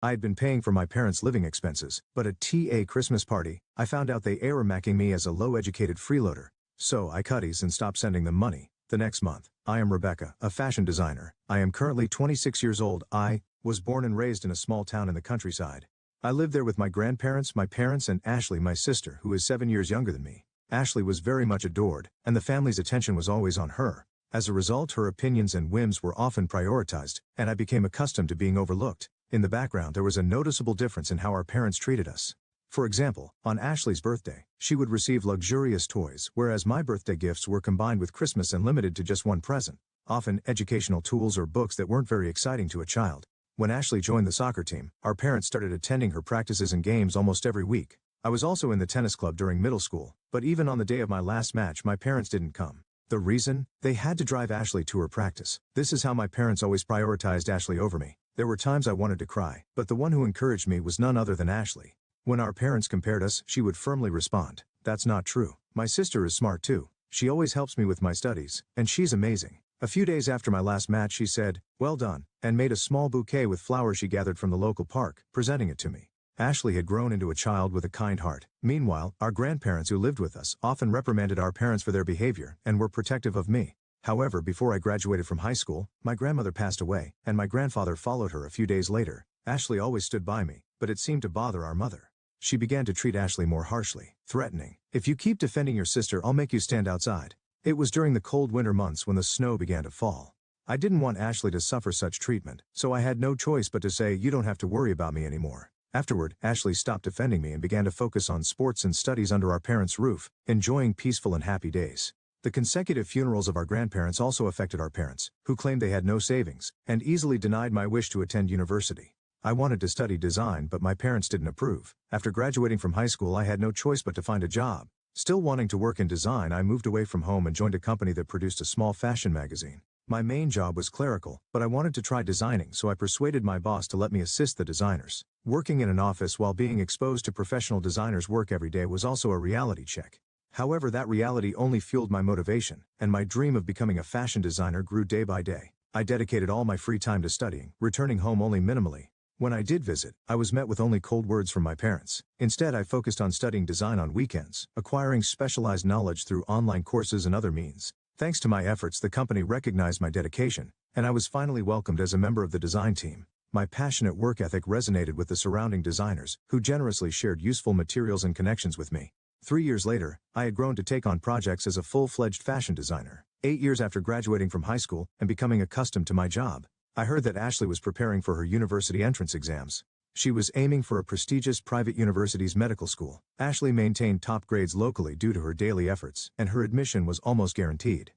I had been paying for my parents' living expenses, but at TA Christmas party, I found out they error-macking me as a low-educated freeloader. So I cutties and stopped sending them money. The next month, I am Rebecca, a fashion designer. I am currently 26 years old. I was born and raised in a small town in the countryside. I lived there with my grandparents, my parents, and Ashley, my sister, who is 7 years younger than me. Ashley was very much adored, and the family's attention was always on her. As a result, her opinions and whims were often prioritized, and I became accustomed to being overlooked. In the background, there was a noticeable difference in how our parents treated us. For example, on Ashley's birthday, she would receive luxurious toys, whereas my birthday gifts were combined with Christmas and limited to just one present, often educational tools or books that weren't very exciting to a child. When Ashley joined the soccer team, our parents started attending her practices and games almost every week. I was also in the tennis club during middle school, but even on the day of my last match, my parents didn't come. The reason? They had to drive Ashley to her practice. This is how my parents always prioritized Ashley over me. There were times I wanted to cry, but the one who encouraged me was none other than Ashley. When our parents compared us, she would firmly respond, "That's not true. My sister is smart too. She always helps me with my studies, and she's amazing." A few days after my last match, she said, "Well done," and made a small bouquet with flowers she gathered from the local park, presenting it to me. Ashley had grown into a child with a kind heart. Meanwhile, our grandparents who lived with us often reprimanded our parents for their behavior and were protective of me. However, before I graduated from high school, my grandmother passed away, and my grandfather followed her a few days later. Ashley always stood by me, but it seemed to bother our mother. She began to treat Ashley more harshly, threatening, "If you keep defending your sister, I'll make you stand outside." It was during the cold winter months when the snow began to fall. I didn't want Ashley to suffer such treatment, so I had no choice but to say, "You don't have to worry about me anymore." Afterward, Ashley stopped defending me and began to focus on sports and studies under our parents' roof, enjoying peaceful and happy days. The consecutive funerals of our grandparents also affected our parents, who claimed they had no savings, and easily denied my wish to attend university. I wanted to study design, but my parents didn't approve. After graduating from high school, I had no choice but to find a job. Still wanting to work in design, I moved away from home and joined a company that produced a small fashion magazine. My main job was clerical, but I wanted to try designing, so I persuaded my boss to let me assist the designers. Working in an office while being exposed to professional designers' work every day was also a reality check. However, that reality only fueled my motivation, and my dream of becoming a fashion designer grew day by day. I dedicated all my free time to studying, returning home only minimally. When I did visit, I was met with only cold words from my parents. Instead, I focused on studying design on weekends, acquiring specialized knowledge through online courses and other means. Thanks to my efforts, the company recognized my dedication, and I was finally welcomed as a member of the design team. My passionate work ethic resonated with the surrounding designers, who generously shared useful materials and connections with me. 3 years later, I had grown to take on projects as a full-fledged fashion designer. 8 years after graduating from high school and becoming accustomed to my job, I heard that Ashley was preparing for her university entrance exams. She was aiming for a prestigious private university's medical school. Ashley maintained top grades locally due to her daily efforts, and her admission was almost guaranteed.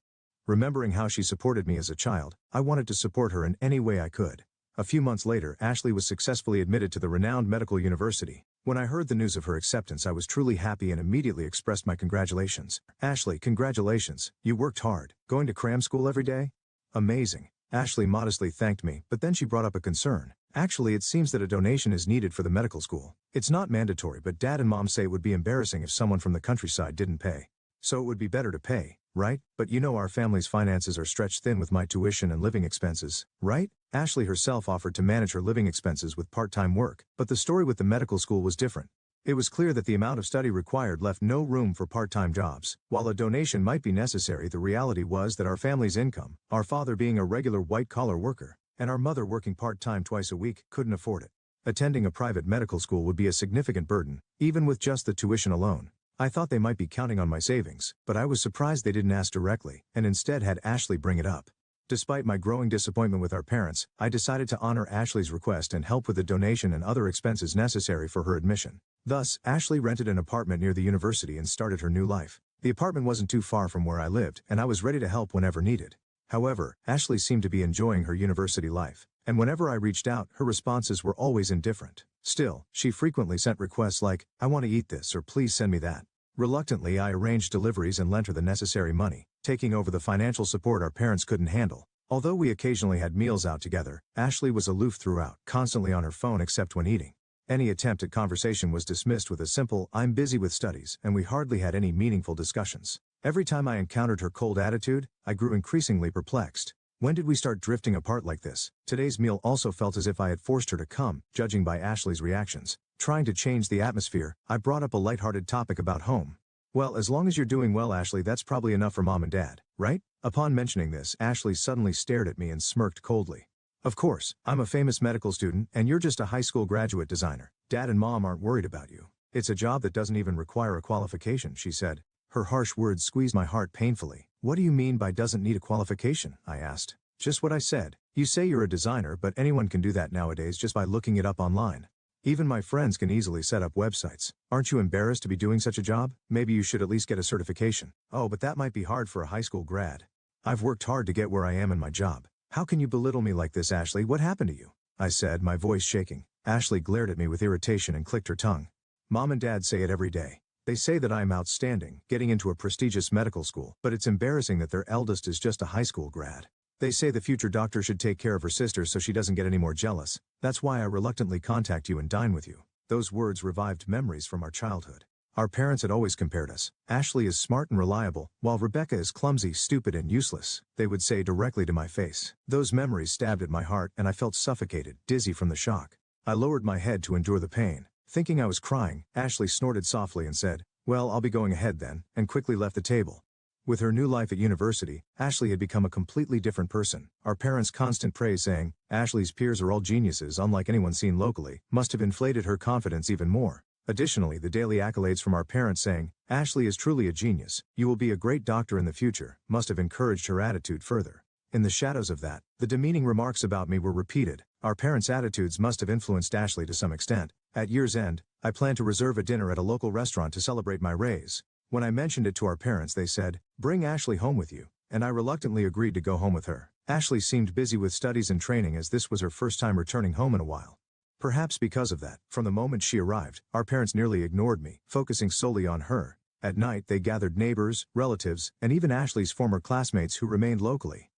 Remembering how she supported me as a child, I wanted to support her in any way I could. A few months later, Ashley was successfully admitted to the renowned medical university. When I heard the news of her acceptance, I was truly happy and immediately expressed my congratulations. "Ashley, congratulations. You worked hard. Going to cram school every day? Amazing." Ashley modestly thanked me, but then she brought up a concern. "Actually, it seems that a donation is needed for the medical school. It's not mandatory, but Dad and Mom say it would be embarrassing if someone from the countryside didn't pay. So it would be better to pay, right? But you know our family's finances are stretched thin with my tuition and living expenses, right?" Ashley herself offered to manage her living expenses with part-time work, but the story with the medical school was different. It was clear that the amount of study required left no room for part-time jobs. While a donation might be necessary, the reality was that our family's income, our father being a regular white-collar worker, and our mother working part-time twice a week, couldn't afford it. Attending a private medical school would be a significant burden, even with just the tuition alone. I thought they might be counting on my savings, but I was surprised they didn't ask directly, and instead had Ashley bring it up. Despite my growing disappointment with our parents, I decided to honor Ashley's request and help with the donation and other expenses necessary for her admission. Thus, Ashley rented an apartment near the university and started her new life. The apartment wasn't too far from where I lived, and I was ready to help whenever needed. However, Ashley seemed to be enjoying her university life, and whenever I reached out, her responses were always indifferent. Still, she frequently sent requests like, "I want to eat this," or "Please send me that." Reluctantly, I arranged deliveries and lent her the necessary money, taking over the financial support our parents couldn't handle. Although we occasionally had meals out together, Ashley was aloof throughout, constantly on her phone except when eating. Any attempt at conversation was dismissed with a simple, "I'm busy with studies," and we hardly had any meaningful discussions. Every time I encountered her cold attitude, I grew increasingly perplexed. When did we start drifting apart like this? Today's meal also felt as if I had forced her to come, judging by Ashley's reactions. Trying to change the atmosphere, I brought up a lighthearted topic about home. Well, as long as you're doing well, Ashley, that's probably enough for mom and dad, right? Upon mentioning this, Ashley suddenly stared at me and smirked coldly. Of course, I'm a famous medical student and you're just a high school graduate designer. Dad and mom aren't worried about you. It's a job that doesn't even require a qualification, she said. Her harsh words squeezed my heart painfully. What do you mean by doesn't need a qualification? I asked. Just what I said. You say you're a designer, but anyone can do that nowadays just by looking it up online. Even my friends can easily set up websites. Aren't you embarrassed to be doing such a job? Maybe you should at least get a certification. Oh, but that might be hard for a high school grad. I've worked hard to get where I am in my job. How can you belittle me like this, Ashley? What happened to you? I said, my voice shaking. Ashley glared at me with irritation and clicked her tongue. Mom and dad say it every day. They say that I'm outstanding, getting into a prestigious medical school, but it's embarrassing that their eldest is just a high school grad. They say the future doctor should take care of her sister so she doesn't get any more jealous. That's why I reluctantly contact you and dine with you. Those words revived memories from our childhood. Our parents had always compared us. Ashley is smart and reliable, while Rebecca is clumsy, stupid, and useless, they would say directly to my face. Those memories stabbed at my heart and I felt suffocated, dizzy from the shock. I lowered my head to endure the pain. Thinking I was crying, Ashley snorted softly and said, "Well, I'll be going ahead then," and quickly left the table. With her new life at university, Ashley had become a completely different person. Our parents' constant praise saying, "Ashley's peers are all geniuses unlike anyone seen locally," must have inflated her confidence even more. Additionally, the daily accolades from our parents saying, "Ashley is truly a genius, you will be a great doctor in the future," must have encouraged her attitude further. In the shadows of that, the demeaning remarks about me were repeated. Our parents' attitudes must have influenced Ashley to some extent. At year's end, I planned to reserve a dinner at a local restaurant to celebrate my raise. When I mentioned it to our parents, they said, "Bring Ashley home with you," and I reluctantly agreed to go home with her. Ashley seemed busy with studies and training as this was her first time returning home in a while. Perhaps because of that, from the moment she arrived, our parents nearly ignored me, focusing solely on her. At night, they gathered neighbors, relatives, and even Ashley's former classmates who remained locally.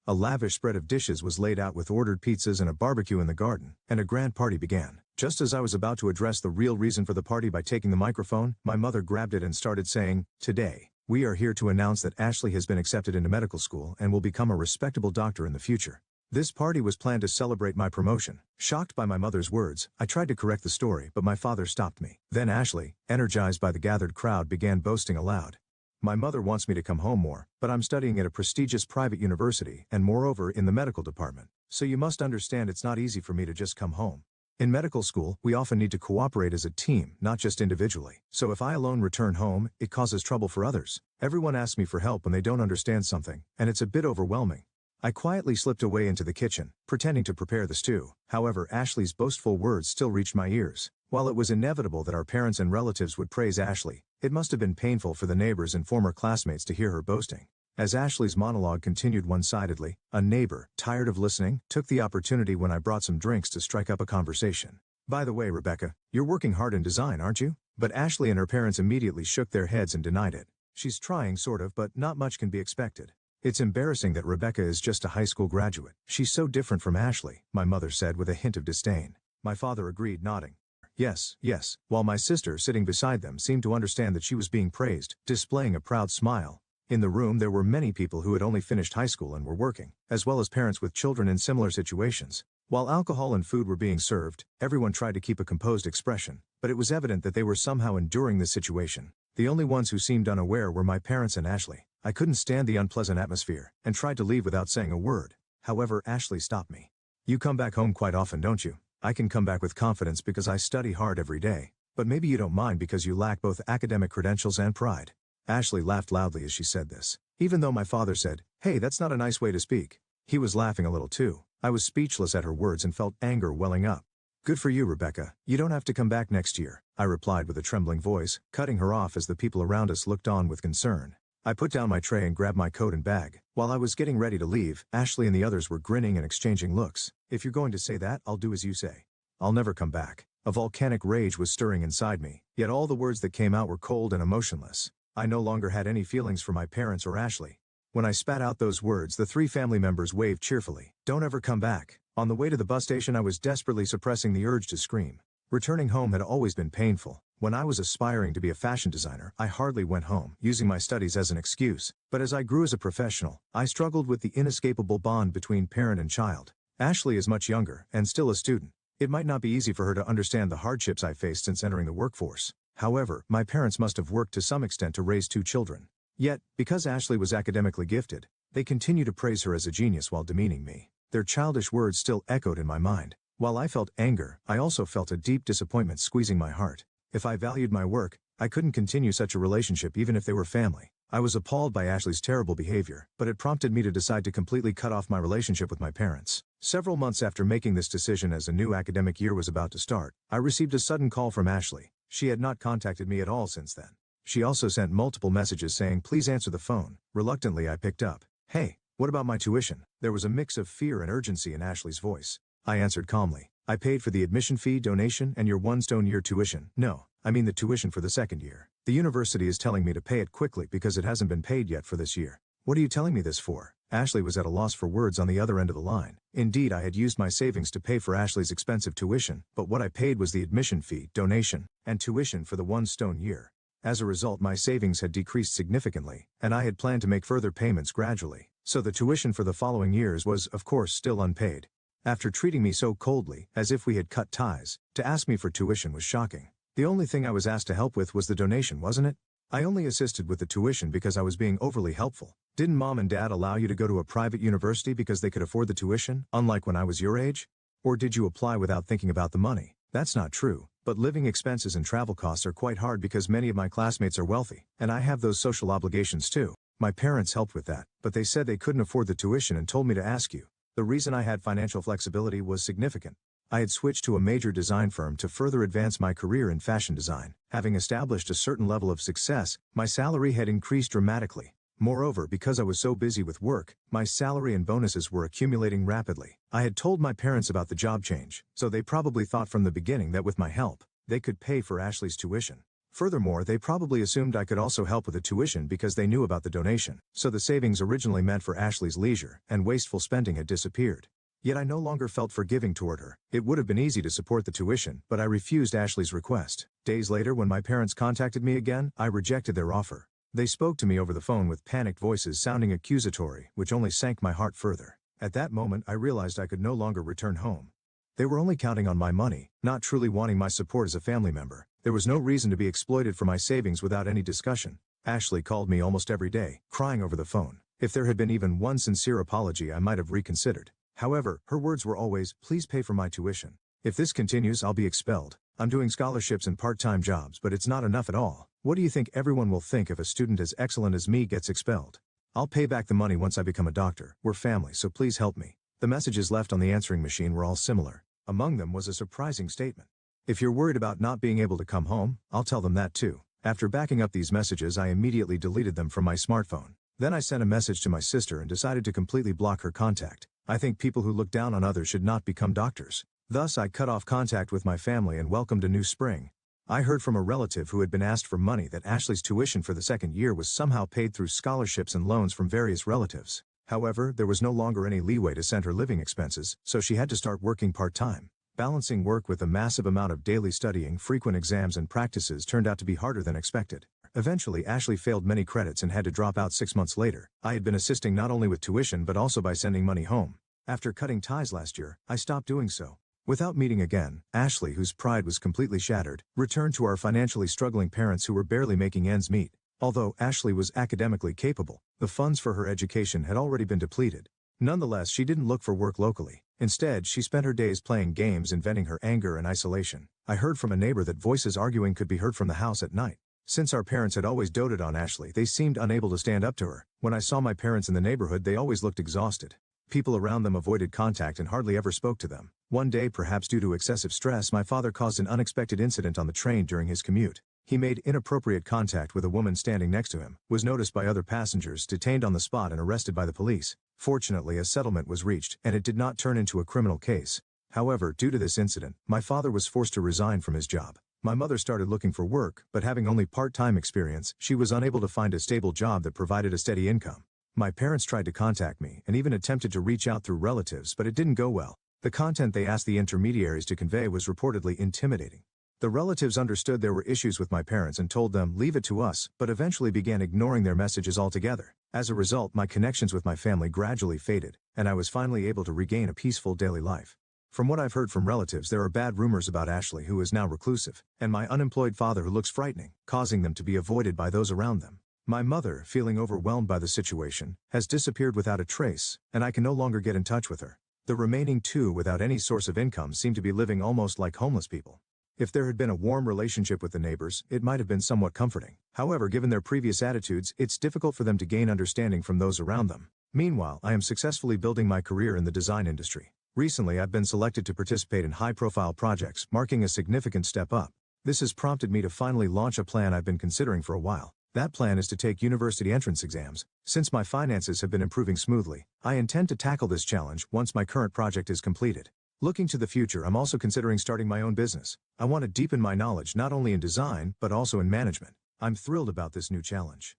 A lavish spread of dishes was laid out with ordered pizzas and a barbecue in the garden, and a grand party began. Just as I was about to address the real reason for the party by taking the microphone, my mother grabbed it and started saying, "Today, we are here to announce that Ashley has been accepted into medical school and will become a respectable doctor in the future." This party was planned to celebrate my promotion. Shocked by my mother's words, I tried to correct the story, but my father stopped me. Then Ashley, energized by the gathered crowd, began boasting aloud. "My mother wants me to come home more, but I'm studying at a prestigious private university and moreover in the medical department. So you must understand it's not easy for me to just come home. In medical school, we often need to cooperate as a team, not just individually. So if I alone return home, it causes trouble for others. Everyone asks me for help when they don't understand something, and it's a bit overwhelming." I quietly slipped away into the kitchen, pretending to prepare the stew. However, Ashley's boastful words still reached my ears. While it was inevitable that our parents and relatives would praise Ashley, it must have been painful for the neighbors and former classmates to hear her boasting. As Ashley's monologue continued one-sidedly, a neighbor, tired of listening, took the opportunity when I brought some drinks to strike up a conversation. "By the way, Rebecca, you're working hard in design, aren't you?" But Ashley and her parents immediately shook their heads and denied it. "She's trying sort of, but not much can be expected. It's embarrassing that Rebecca is just a high school graduate. She's so different from Ashley," my mother said with a hint of disdain. My father agreed, nodding. Yes, while my sister sitting beside them seemed to understand that she was being praised, displaying a proud smile. In the room there were many people who had only finished high school and were working, as well as parents with children in similar situations. While alcohol and food were being served, everyone tried to keep a composed expression, but it was evident that they were somehow enduring this situation. The only ones who seemed unaware were my parents and Ashley. I couldn't stand the unpleasant atmosphere, and tried to leave without saying a word. However, Ashley stopped me. "You come back home quite often, don't you?" "I can come back with confidence because I study hard every day. But maybe you don't mind because you lack both academic credentials and pride." Ashley laughed loudly as she said this. Even though my father said, "Hey, that's not a nice way to speak," he was laughing a little too. I was speechless at her words and felt anger welling up. "Good for you, Rebecca. You don't have to come back next year," I replied with a trembling voice, cutting her off as the people around us looked on with concern. I put down my tray and grabbed my coat and bag. While I was getting ready to leave, Ashley and the others were grinning and exchanging looks. "If you're going to say that, I'll do as you say. I'll never come back." A volcanic rage was stirring inside me, yet all the words that came out were cold and emotionless. I no longer had any feelings for my parents or Ashley. When I spat out those words, the three family members waved cheerfully. "Don't ever come back." On the way to the bus station, I was desperately suppressing the urge to scream. Returning home had always been painful, When I was aspiring to be a fashion designer, I hardly went home, using my studies as an excuse. But as I grew as a professional, I struggled with the inescapable bond between parent and child. Ashley is much younger, and still a student. It might not be easy for her to understand the hardships I faced since entering the workforce. However, my parents must have worked to some extent to raise 2 children. Yet, because Ashley was academically gifted, they continue to praise her as a genius while demeaning me. Their childish words still echoed in my mind. While I felt anger, I also felt a deep disappointment squeezing my heart. If I valued my work, I couldn't continue such a relationship even if they were family. I was appalled by Ashley's terrible behavior, but it prompted me to decide to completely cut off my relationship with my parents. Several months after making this decision as a new academic year was about to start, I received a sudden call from Ashley. She had not contacted me at all since then. She also sent multiple messages saying, "Please answer the phone." Reluctantly, I picked up. "Hey, what about my tuition?" There was a mix of fear and urgency in Ashley's voice. I answered calmly. "I paid for the admission fee, donation, and your 1 year tuition." "No, I mean the tuition for the 2nd year. The university is telling me to pay it quickly because it hasn't been paid yet for this year." "What are you telling me this for?" Ashley was at a loss for words on the other end of the line. Indeed, I had used my savings to pay for Ashley's expensive tuition, but what I paid was the admission fee, donation, and tuition for the 1 year. As a result, my savings had decreased significantly, and I had planned to make further payments gradually, so the tuition for the following years was, of course, still unpaid. After treating me so coldly, as if we had cut ties, to ask me for tuition was shocking. The only thing I was asked to help with was the donation, wasn't it? I only assisted with the tuition because I was being overly helpful. Didn't mom and dad allow you to go to a private university because they could afford the tuition, unlike when I was your age? Or did you apply without thinking about the money? That's not true, but living expenses and travel costs are quite hard because many of my classmates are wealthy, and I have those social obligations too. My parents helped with that, but they said they couldn't afford the tuition and told me to ask you. The reason I had financial flexibility was significant. I had switched to a major design firm to further advance my career in fashion design. Having established a certain level of success, my salary had increased dramatically. Moreover, because I was so busy with work, my salary and bonuses were accumulating rapidly. I had told my parents about the job change, so they probably thought from the beginning that with my help, they could pay for Ashley's tuition. Furthermore, they probably assumed I could also help with the tuition because they knew about the donation, so the savings originally meant for Ashley's leisure and wasteful spending had disappeared. Yet I no longer felt forgiving toward her. It would have been easy to support the tuition, but I refused Ashley's request. Days later, when my parents contacted me again, I rejected their offer. They spoke to me over the phone with panicked voices sounding accusatory, which only sank my heart further. At that moment, I realized I could no longer return home. They were only counting on my money, not truly wanting my support as a family member. There was no reason to be exploited for my savings without any discussion. Ashley called me almost every day, crying over the phone. If there had been even one sincere apology, I might have reconsidered. However, her words were always, "Please pay for my tuition. If this continues, I'll be expelled. I'm doing scholarships and part-time jobs, but it's not enough at all. What do you think everyone will think if a student as excellent as me gets expelled? I'll pay back the money once I become a doctor. We're family, so please help me." The messages left on the answering machine were all similar. Among them was a surprising statement. "If you're worried about not being able to come home, I'll tell them that too." After backing up these messages, I immediately deleted them from my smartphone. Then I sent a message to my sister and decided to completely block her contact. I think people who look down on others should not become doctors. Thus, I cut off contact with my family and welcomed a new spring. I heard from a relative who had been asked for money that Ashley's tuition for the 2nd year was somehow paid through scholarships and loans from various relatives. However, there was no longer any leeway to send her living expenses, so she had to start working part-time. Balancing work with a massive amount of daily studying, frequent exams and practices turned out to be harder than expected. Eventually, Ashley failed many credits and had to drop out 6 months later. I had been assisting not only with tuition but also by sending money home. After cutting ties last year, I stopped doing so. Without meeting again, Ashley, whose pride was completely shattered, returned to our financially struggling parents who were barely making ends meet. Although Ashley was academically capable, the funds for her education had already been depleted. Nonetheless, she didn't look for work locally. Instead, she spent her days playing games and venting her anger and isolation. I heard from a neighbor that voices arguing could be heard from the house at night. Since our parents had always doted on Ashley, they seemed unable to stand up to her. When I saw my parents in the neighborhood, they always looked exhausted. People around them avoided contact and hardly ever spoke to them. One day, perhaps due to excessive stress, my father caused an unexpected incident on the train during his commute. He made inappropriate contact with a woman standing next to him, was noticed by other passengers, detained on the spot and arrested by the police. Fortunately, a settlement was reached, and it did not turn into a criminal case. However, due to this incident, my father was forced to resign from his job. My mother started looking for work, but having only part-time experience, she was unable to find a stable job that provided a steady income. My parents tried to contact me and even attempted to reach out through relatives, but it didn't go well. The content they asked the intermediaries to convey was reportedly intimidating. The relatives understood there were issues with my parents and told them, leave it to us, but eventually began ignoring their messages altogether. As a result, my connections with my family gradually faded, and I was finally able to regain a peaceful daily life. From what I've heard from relatives, there are bad rumors about Ashley, who is now reclusive, and my unemployed father, who looks frightening, causing them to be avoided by those around them. My mother, feeling overwhelmed by the situation, has disappeared without a trace, and I can no longer get in touch with her. The remaining two, without any source of income, seem to be living almost like homeless people. If there had been a warm relationship with the neighbors, it might have been somewhat comforting. However, given their previous attitudes, it's difficult for them to gain understanding from those around them. Meanwhile, I am successfully building my career in the design industry. Recently, I've been selected to participate in high-profile projects, marking a significant step up. This has prompted me to finally launch a plan I've been considering for a while. That plan is to take university entrance exams. Since my finances have been improving smoothly, I intend to tackle this challenge once my current project is completed. Looking to the future, I'm also considering starting my own business. I want to deepen my knowledge not only in design, but also in management. I'm thrilled about this new challenge.